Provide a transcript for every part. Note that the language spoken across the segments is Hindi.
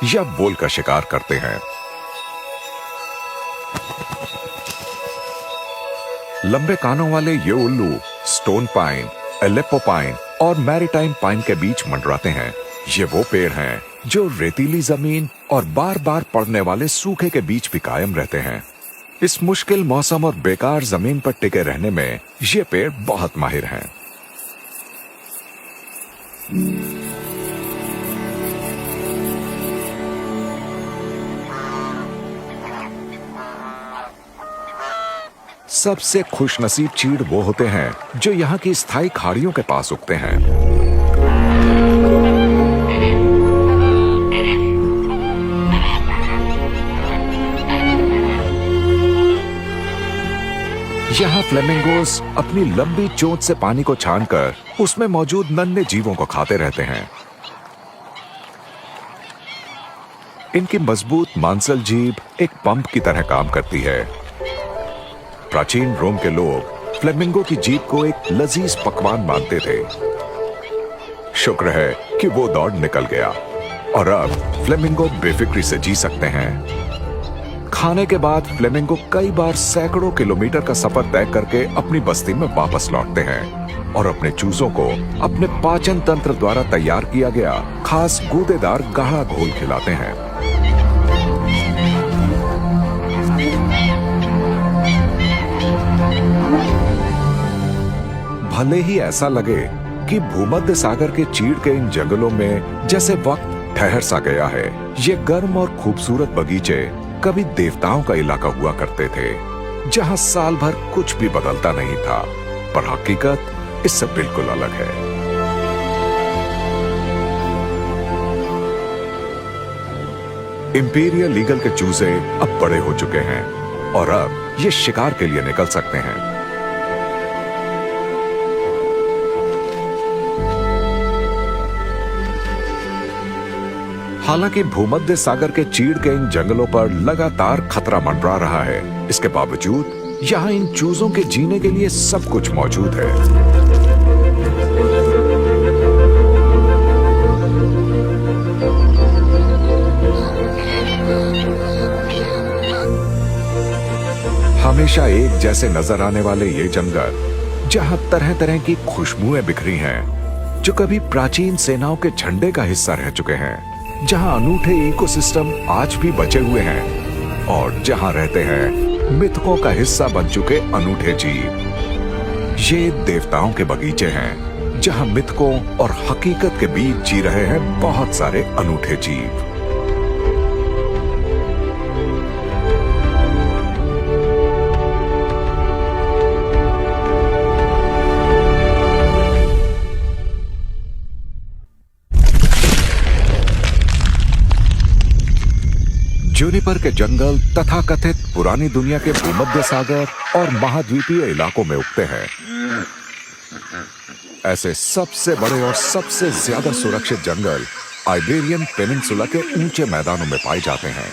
या वुल का शिकार करते हैं। लंबे कानों वाले ये उल्लू स्टोन पाइन, एलेप्पो पाइन और मैरीटाइम पाइन के बीच मंडराते हैं। ये वो पेड़ हैं जो रेतीली जमीन और बार बार पड़ने वाले सूखे के बीच भी कायम रहते हैं। इस मुश्किल मौसम और बेकार जमीन पर टिके रहने में ये पेड़ बहुत माहिर हैं। सबसे खुशनसीब चीड़ वो होते हैं जो यहाँ की स्थायी खाड़ियों के पास उगते हैं। यहाँ फ्लेमिंगोस अपनी लंबी चोंच से पानी को छानकर उसमें मौजूद नन्हे जीवों को खाते रहते हैं। इनकी मजबूत मांसल जीभ एक पंप की तरह काम करती है। प्राचीन रोम के लोग फ्लेमिंगो की जीभ को एक लजीज पकवान मानते थे। शुक्र है कि वो दौड़ निकल गया और अब फ्लेमिंगो बेफिक्री से जी सकते हैं। खाने के बाद फ्लेमिंगो कई बार सैकड़ों किलोमीटर का सफर तय करके अपनी बस्ती में वापस लौटते हैं और अपने चूजों को अपने पाचन तंत्र द्वारा तैयार किया गया खास गूदेदार गाढ़ा घोल खिलाते हैं। भले ही ऐसा लगे कि भूमध्य सागर के चीड़ के इन जंगलों में जैसे वक्त ठहर सा गया है, ये गर्म और खूबसूरत बगीचे कभी देवताओं का इलाका हुआ करते थे, जहां साल भर कुछ भी बदलता नहीं था। पर हकीकत इससे बिल्कुल अलग है। इंपीरियल ईगल के चूजे अब बड़े हो चुके हैं और अब ये शिकार के लिए निकल सकते हैं। हालांकि भूमध्य सागर के चीड़ के इन जंगलों पर लगातार खतरा मंडरा रहा है, इसके बावजूद यहाँ इन चूजों के जीने के लिए सब कुछ मौजूद है। हमेशा एक जैसे नजर आने वाले ये जंगल, जहाँ तरह तरह की खुशबुएं बिखरी हैं, जो कभी प्राचीन सेनाओं के झंडे का हिस्सा रह चुके हैं, जहां अनूठे इकोसिस्टम आज भी बचे हुए हैं और जहां रहते हैं मिथकों का हिस्सा बन चुके अनूठे जीव। ये देवताओं के बगीचे हैं, जहां मिथकों और हकीकत के बीच जी रहे हैं बहुत सारे अनूठे जीव। जूनिपर के जंगल तथाकथित पुरानी दुनिया के भूमध्य सागर और महाद्वीपीय इलाकों में उगते हैं। ऐसे सबसे बड़े और सबसे ज्यादा सुरक्षित जंगल आइबेरियन पेनिनसुला के ऊंचे मैदानों में पाए जाते हैं।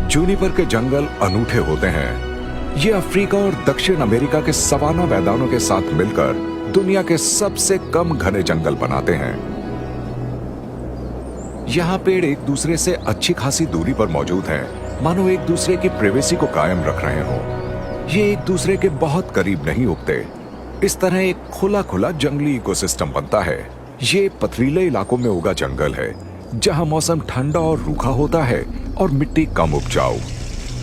जूनिपर के जंगल अनूठे होते हैं। ये अफ्रीका और दक्षिण अमेरिका के सवाना मैदानों के साथ मिलकर दुनिया के सबसे कम घने जंगल बनाते हैं। यहाँ पेड़ एक दूसरे से अच्छी खासी दूरी पर मौजूद हैं, मानो एक दूसरे की प्राइवेसी को कायम रख रहे हों। ये एक दूसरे के बहुत करीब नहीं उगते। इस तरह एक खुला खुला जंगली इकोसिस्टम बनता है। ये पथरीले इलाकों में उगा जंगल है, जहां मौसम ठंडा और रूखा होता है और मिट्टी कम उपजाऊ।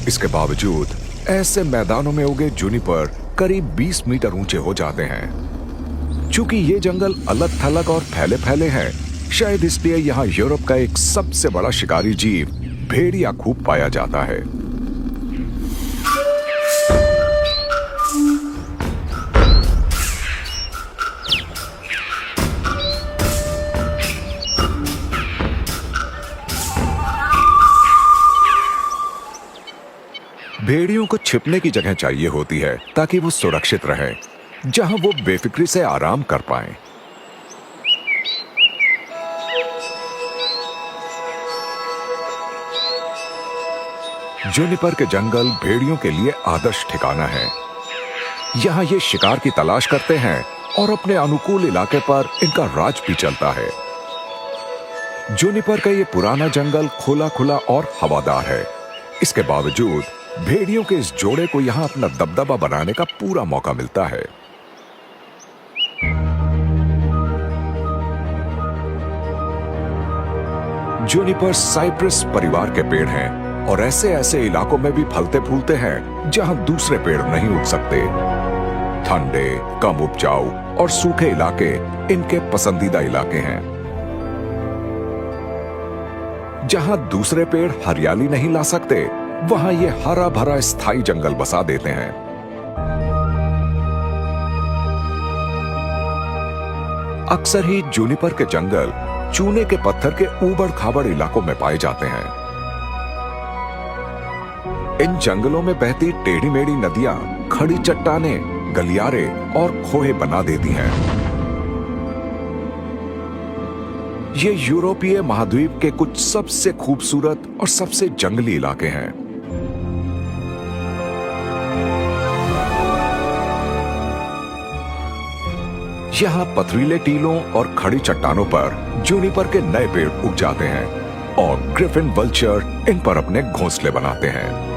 इसके बावजूद ऐसे मैदानों में उगे जूनिपर करीब 20 मीटर ऊंचे हो जाते हैं। चूंकि ये जंगल अलग थलग और फैले फैले हैं, शायद इसलिए यहाँ यूरोप का एक सबसे बड़ा शिकारी जीव भेड़िया खूब पाया जाता है। भेड़ियों को छिपने की जगह चाहिए होती है ताकि वो सुरक्षित रहें, जहां वो बेफिक्री से आराम कर पाएं। जूनिपर के जंगल भेड़ियों के लिए आदर्श ठिकाना है। यहाँ ये शिकार की तलाश करते हैं और अपने अनुकूल इलाके पर इनका राज भी चलता है। जूनिपर का ये पुराना जंगल खुला खुला और हवादार है। इसके बावजूद भेड़ियों के इस जोड़े को यहाँ अपना दबदबा बनाने का पूरा मौका मिलता है। जूनिपर साइप्रस परिवार के पेड़ हैं और ऐसे ऐसे इलाकों में भी फलते फूलते हैं जहां दूसरे पेड़ नहीं उग सकते। ठंडे, कम उपजाऊ और सूखे इलाके इनके पसंदीदा इलाके हैं। जहां दूसरे पेड़ हरियाली नहीं ला सकते, वहां ये हरा भरा स्थायी जंगल बसा देते हैं। अक्सर ही जूनिपर के जंगल चूने के पत्थर के ऊबड़ खाबड़ इलाकों में पाए जाते हैं। इन जंगलों में बहती टेढ़ी मेढ़ी नदियां खड़ी चट्टानें, गलियारे और खोहे बना देती हैं। ये यूरोपीय महाद्वीप के कुछ सबसे खूबसूरत और सबसे जंगली इलाके हैं। यहां पथरीले टीलों और खड़ी चट्टानों पर जूनिपर के नए पेड़ उग जाते हैं और ग्रिफिन वल्चर इन पर अपने घोंसले बनाते हैं।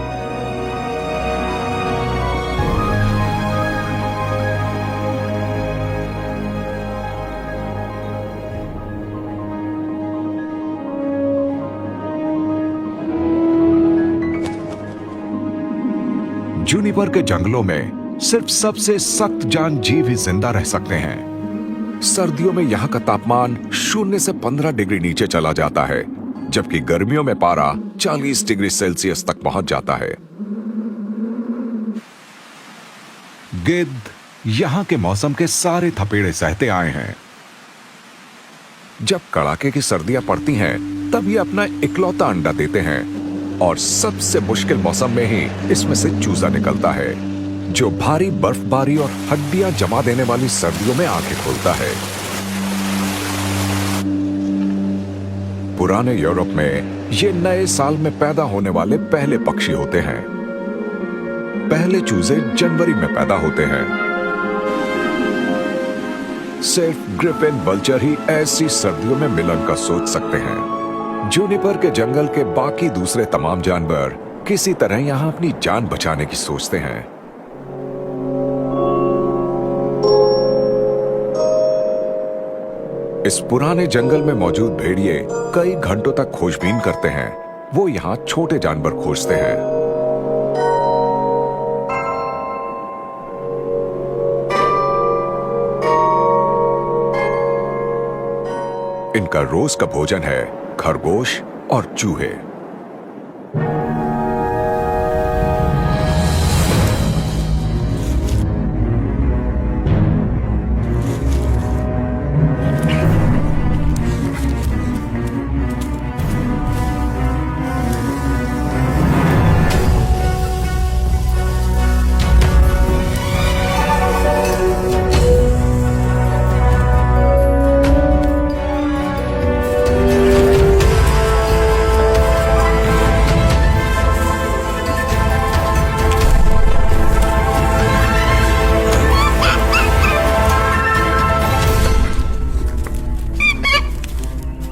जूनिपर के जंगलों में सिर्फ सबसे सख्त जान जीव ही जिंदा रह सकते हैं। सर्दियों में यहां का तापमान 0 से 15 डिग्री नीचे चला जाता है, जबकि गर्मियों में पारा 40 डिग्री सेल्सियस तक पहुंच जाता है। गिद्ध यहां के मौसम के सारे थपेड़े सहते आए हैं। जब कड़ाके की सर्दियां पड़ती हैं, तब ये अपना इकलौता अंडा देते हैं और सबसे मुश्किल मौसम में ही इसमें से चूजा निकलता है, जो भारी बर्फबारी और हड्डियां जमा देने वाली सर्दियों में आंखें खोलता है। पुराने यूरोप में ये नए साल में पैदा होने वाले पहले पक्षी होते हैं। पहले चूजे जनवरी में पैदा होते हैं। सिर्फ ग्रिफिन वल्चर ही ऐसी सर्दियों में मिलन का सोच सकते हैं। जूनिपर के जंगल के बाकी दूसरे तमाम जानवर किसी तरह यहां अपनी जान बचाने की सोचते हैं। इस पुराने जंगल में मौजूद भेड़िए कई घंटों तक खोजबीन करते हैं। वो यहां छोटे जानवर खोजते हैं। इनका रोज का भोजन है खरगोश और चूहे।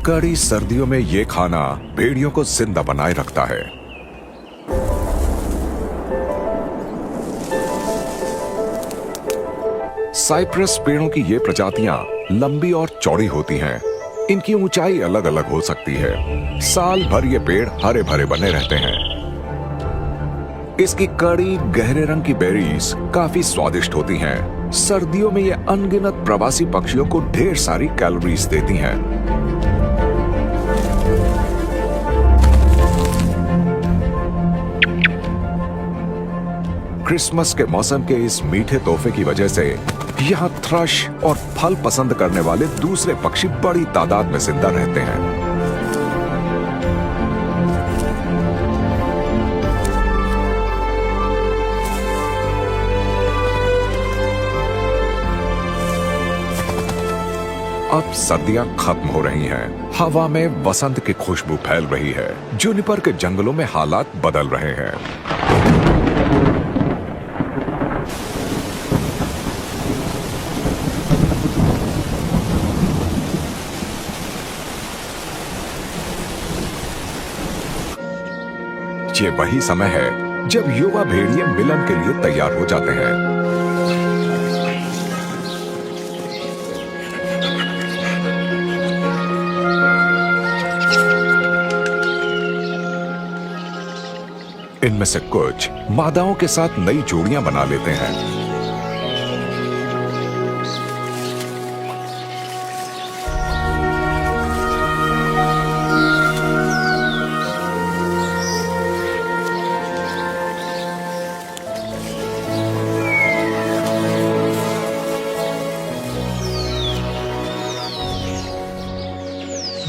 कड़ी सर्दियों में यह खाना भेड़ियों को जिंदा बनाए रखता है। साइप्रस पेड़ों की ये प्रजातियां लंबी और चौड़ी होती हैं। इनकी ऊंचाई अलग अलग हो सकती है। साल भर ये पेड़ हरे भरे बने रहते हैं। इसकी कड़ी गहरे रंग की बेरीज काफी स्वादिष्ट होती हैं। सर्दियों में ये अनगिनत प्रवासी पक्षियों को ढेर सारी कैलोरीज देती हैं। क्रिसमस के मौसम के इस मीठे तोहफे की वजह से यहाँ थ्रश और फल पसंद करने वाले दूसरे पक्षी बड़ी तादाद में जिंदा रहते हैं। अब सर्दियां खत्म हो रही हैं। हवा में वसंत की खुशबू फैल रही है। जूनिपर के जंगलों में हालात बदल रहे हैं। ये वही समय है जब युवा भेड़िए मिलन के लिए तैयार हो जाते हैं। इनमें से कुछ मादाओं के साथ नई जोड़ियां बना लेते हैं।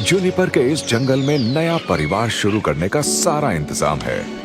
जूनिपर के इस जंगल में नया परिवार शुरू करने का सारा इंतजाम है।